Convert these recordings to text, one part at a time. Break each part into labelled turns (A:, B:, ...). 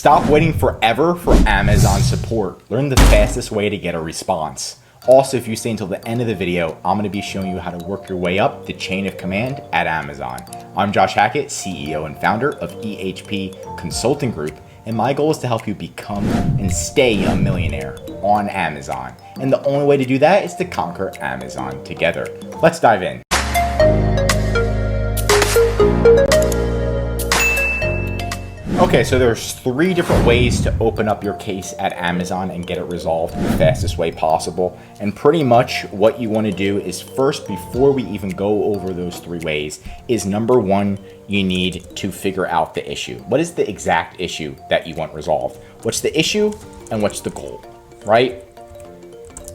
A: Stop waiting forever for Amazon support. Learn the fastest way to get a response. Also, if you stay until the end of the video, I'm going to be showing you how to work your way up the chain of command at Amazon. I'm Josh Hackett, CEO and founder of EHP Consulting Group, and my goal is to help you become and stay a millionaire on Amazon. And the only way to do that is to conquer Amazon together. Let's dive in. Okay, so there's 3 different ways to open up your case at Amazon and get it resolved the fastest way possible. And pretty much what you want to do is first, before we even go over those 3 ways, is number 1, you need to figure out the issue. What is the exact issue that you want resolved? What's the issue and what's the goal, right?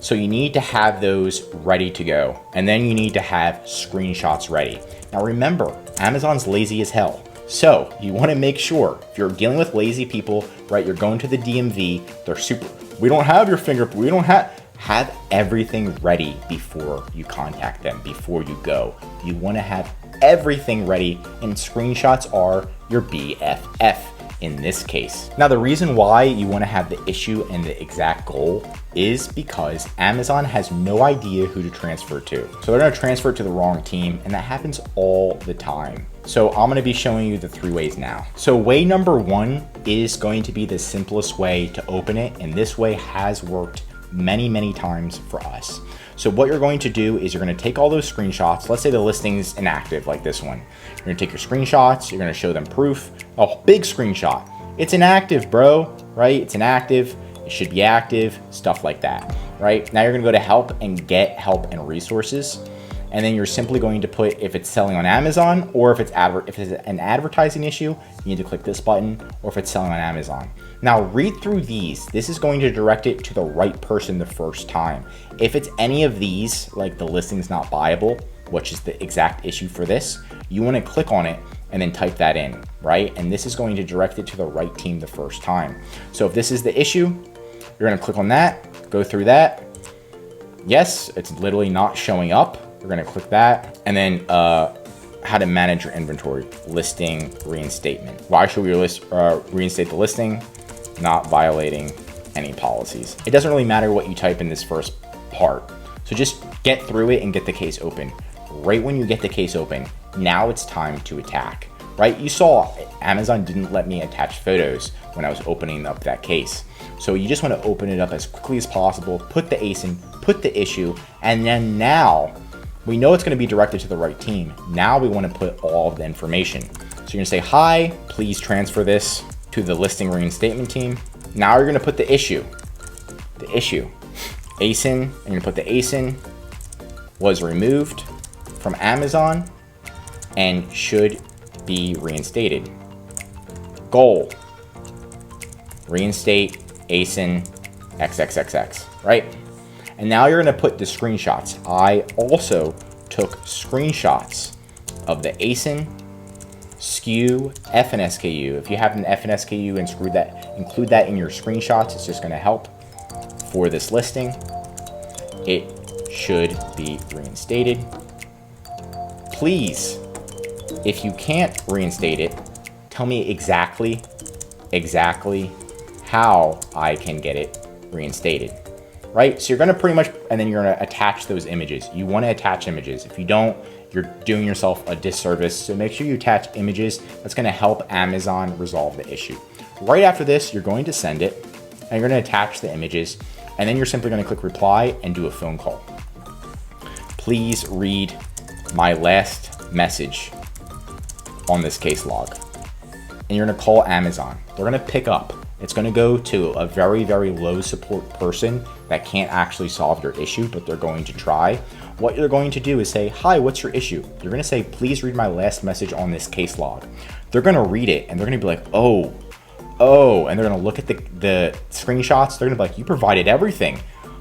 A: So you need to have those ready to go. And then you need to have screenshots ready. Now remember, Amazon's lazy as hell. So you want to make sure if you're dealing with lazy people, right, you're going to the DMV, they're super, we don't have your fingerprint, we don't have everything ready before you contact them, before you go. You want to have everything ready, and screenshots are your BFF in this case. Now, the reason why you want to have the issue and the exact goal is because Amazon has no idea who to transfer to. So they're going to transfer it to the wrong team, and that happens all the time. So I'm going to be showing you the 3 ways now. So way number 1 is going to be the simplest way to open it, and this way has worked many times for us. So what you're going to do is you're going to take all those screenshots. Let's say the listing's inactive like this one. You're going to take your screenshots, you're going to show them proof, a big screenshot. It's inactive, bro, right? It's inactive, it should be active, stuff like that, right? Now you're going to go to help and get help and resources. And then you're simply going to put if it's selling on Amazon, or if it's an advertising issue, you need to click this button, or if it's selling on Amazon. Now read through these. This is going to direct it to the right person the first time. If it's any of these, like the listing's not buyable, which is the exact issue for this, you want to click on it and then type that in, right? And this is going to direct it to the right team the first time. So if this is the issue, you're going to click on that, go through that. Yes, it's literally not showing up. We're going to click that, and then how to manage your inventory, listing reinstatement. Why should we reinstate the listing? Not violating any policies. It doesn't really matter what you type in this first part. So just get through it and get the case open. Right when you get the case open, now it's time to attack, right? You saw Amazon didn't let me attach photos when I was opening up that case. So you just want to open it up as quickly as possible, put the ACE in, put the issue, and then now we know it's going to be directed to the right team. Now we want to put all of the information. So you're going to say, hi, please transfer this to the listing reinstatement team. Now you're going to put the issue. ASIN, and you're going to put the ASIN was removed from Amazon and should be reinstated. Goal, reinstate ASIN XXXX, right? And now you're going to put the screenshots. I also took screenshots of the ASIN, SKU, F and SKU. If you have an F and SKU and include that in your screenshots, it's just going to help for this listing. It should be reinstated. Please, if you can't reinstate it, tell me exactly how I can get it reinstated. Right? So you're going to pretty much, and then you're going to attach those images. You want to attach images. If you don't, you're doing yourself a disservice. So make sure you attach images. That's going to help Amazon resolve the issue. Right after this, you're going to send it, and you're going to attach the images, and then you're simply going to click reply and do a phone call. Please read my last message on this case log. And you're going to call Amazon. They're going to pick up. It's going to go to a very low support person that can't actually solve your issue, but they're going to try. What you're going to do is say, hi, what's your issue? You're going to say, please read my last message on this case log. They're going to read it, and they're going to be like, oh, and they're going to look at the screenshots. They're going to be like, you provided everything.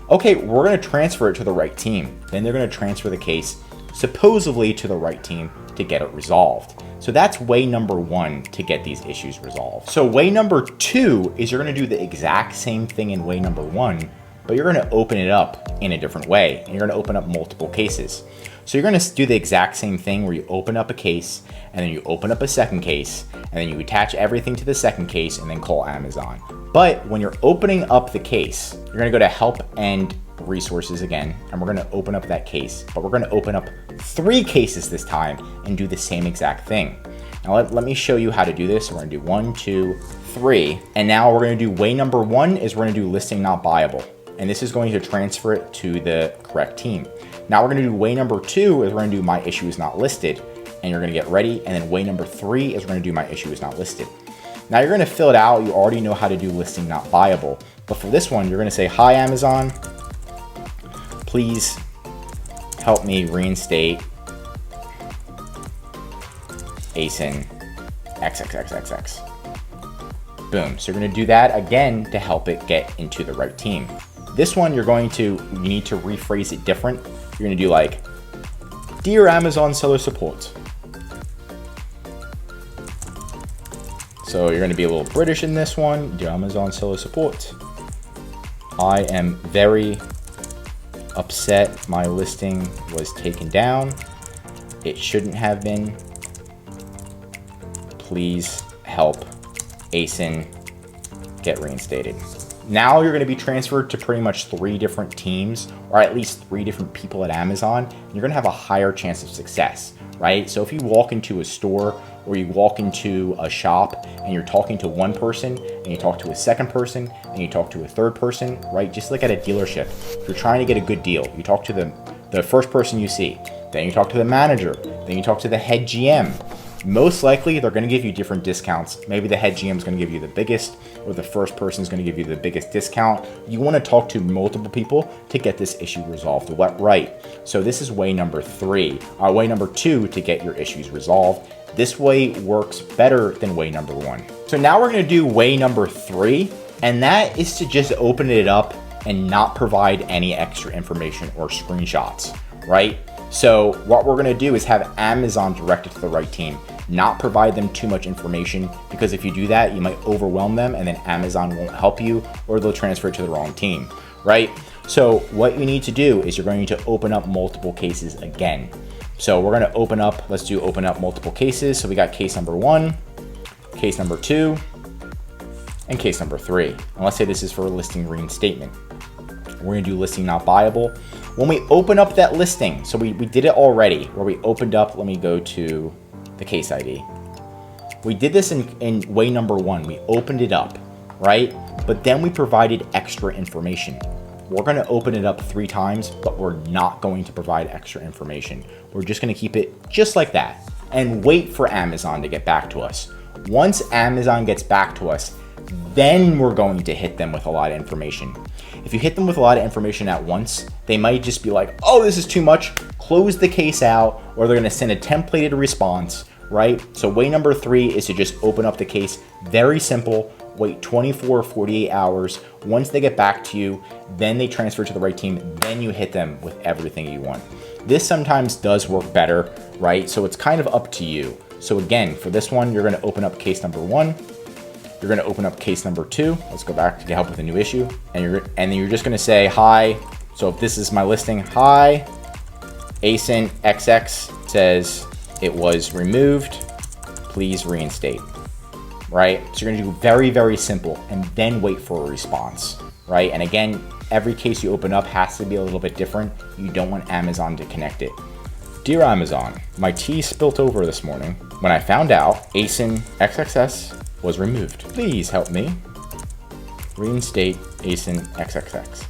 A: Okay, we're going to transfer it to the right team. Then they're going to transfer the case supposedly to the right team to get it resolved. So that's way number 1 to get these issues resolved. So way number 2 is you're going to do the exact same thing in way number 1, but you're going to open it up in a different way, and you're going to open up multiple cases. So you're going to do the exact same thing where you open up a case and then you open up a second case and then you attach everything to the second case and then call Amazon. But when you're opening up the case, you're going to go to help and resources again, and we're going to open up that case, but we're going to open up 3 cases this time and do the same exact thing. Now let me show you how to do this. We're going to do 1, 2, 3. And now we're going to do way number 1 is we're going to do listing not buyable. And this is going to transfer it to the correct team. Now we're going to do way number 2 is we're going to do my issue is not listed. And you're going to get ready. And then way number 3 is we're going to do my issue is not listed. Now you're going to fill it out. You already know how to do listing not buyable. But for this one, you're going to say, hi, Amazon. Please help me reinstate ASIN XXXXX. Boom. So you're going to do that again to help it get into the right team. This one, you need to rephrase it different. You're going to do like, dear Amazon seller support. So you're going to be a little British in this one. Dear Amazon seller support. I am very upset my listing was taken down. It shouldn't have been. Please help ASIN get reinstated. Now you're going to be transferred to pretty much 3 different teams, or at least 3 different people at Amazon. And you're going to have a higher chance of success, right? So if you walk into a store or you walk into a shop and you're talking to one person and you talk to a second person and you talk to a third person, right? Just like at a dealership, if you're trying to get a good deal, you talk to the first person you see, then you talk to the manager, then you talk to the head GM. Most likely, they're going to give you different discounts. Maybe the head GM is going to give you the biggest, or the first person is going to give you the biggest discount. You want to talk to multiple people to get this issue resolved right. So this is way number 3, way number 2 to get your issues resolved. This way works better than way number 1. So now we're going to do way number 3, and that is to just open it up and not provide any extra information or screenshots, right? So what we're going to do is have Amazon direct it to the right team, not provide them too much information, because if you do that, you might overwhelm them and then Amazon won't help you, or they'll transfer it to the wrong team, right? So what you need to do is you're going to open up multiple cases again. So we're going to open up multiple cases. So we got case number 1, case number 2, and case number 3. And let's say this is for a listing reinstatement. We're going to do listing not buyable. When we open up that listing, so we did it already, where we opened up, let me go to the case ID. We did this in way number 1. We opened it up, right? But then we provided extra information. We're going to open it up 3 times, but we're not going to provide extra information. We're just going to keep it just like that and wait for Amazon to get back to us. Once Amazon gets back to us, then we're going to hit them with a lot of information. If you hit them with a lot of information at once, they might just be like, oh, this is too much, close the case out, or they're going to send a templated response, right? So way number 3 is to just open up the case. Very simple. Wait 24 or 48 hours. Once they get back to you, then they transfer to the right team. Then you hit them with everything you want. This sometimes does work better, right? So it's kind of up to you. So again, for this one, you're going to open up case number 1. You're going to open up case number 2. Let's go back to get help with a new issue. And then you're just going to say, hi. So if this is my listing, hi, ASIN XX says it was removed. Please reinstate, right? So you're going to do very, very simple and then wait for a response, right? And again, every case you open up has to be a little bit different. You don't want Amazon to connect it. Dear Amazon, my tea spilt over this morning when I found out ASIN XXS was removed. Please help me reinstate ASIN XXX.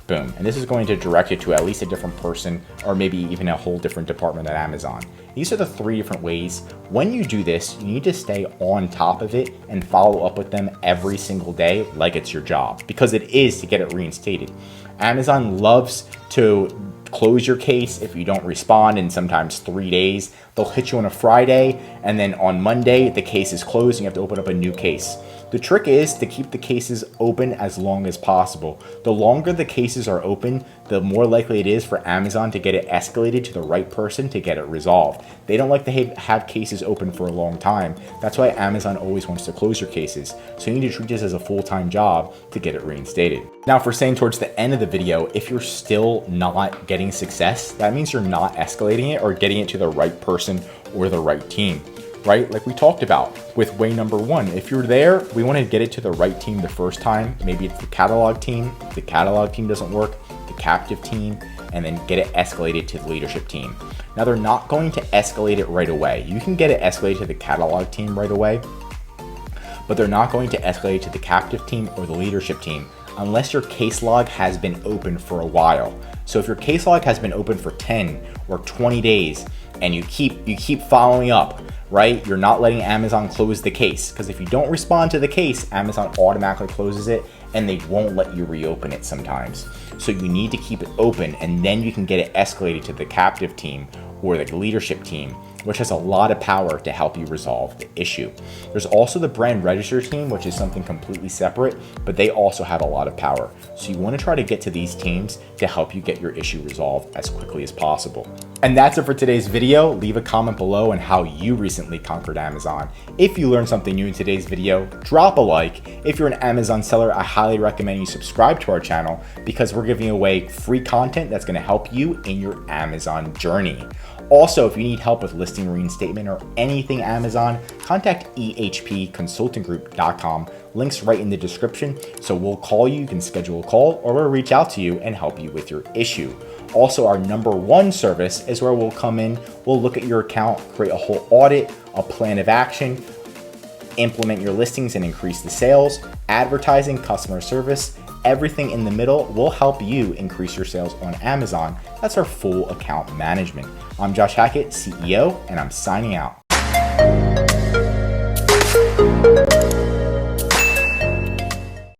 A: Boom. And this is going to direct it to at least a different person, or maybe even a whole different department at Amazon. These are the 3 different ways. When you do this, you need to stay on top of it and follow up with them every single day like it's your job, because it is to get it reinstated. Amazon loves to close your case if you don't respond in sometimes 3 days. They'll hit you on a Friday, and then on Monday, the case is closed and you have to open up a new case. The trick is to keep the cases open as long as possible. The longer the cases are open, the more likely it is for Amazon to get it escalated to the right person to get it resolved. They don't like to have cases open for a long time. That's why Amazon always wants to close your cases. So you need to treat this as a full-time job to get it reinstated. Now, for saying towards the end of the video, if you're still not getting success, that means you're not escalating it or getting it to the right person or the right team, right? Like we talked about with way number one, if you're there, we want to get it to the right team the first time. Maybe it's the catalog team. If the catalog team doesn't work, the captive team, and then get it escalated to the leadership team. Now, they're not going to escalate it right away. You can get it escalated to the catalog team right away, but they're not going to escalate to the captive team or the leadership team unless your case log has been open for a while. So if your case log has been open for 10 or 20 days and you keep following up, right? You're not letting Amazon close the case, because if you don't respond to the case, Amazon automatically closes it and they won't let you reopen it sometimes. So you need to keep it open, and then you can get it escalated to the captive team or the leadership team, which has a lot of power to help you resolve the issue. There's also the brand register team, which is something completely separate, but they also have a lot of power. So you want to try to get to these teams to help you get your issue resolved as quickly as possible. And that's it for today's video. Leave a comment below on how you recently conquered Amazon. If you learned something new in today's video, drop a like. If you're an Amazon seller, I highly recommend you subscribe to our channel, because we're giving away free content that's going to help you in your Amazon journey. Also, if you need help with listing reinstatement or anything Amazon, contact ehpconsultinggroup.com. Links right in the description. So we'll call you, you can schedule a call, or we'll reach out to you and help you with your issue. Also, our number one service is where we'll come in, we'll look at your account, create a whole audit, a plan of action, implement your listings and increase the sales, advertising, customer service, everything in the middle will help you increase your sales on Amazon. That's our full account management. I'm Josh Hackett, CEO, and I'm signing out.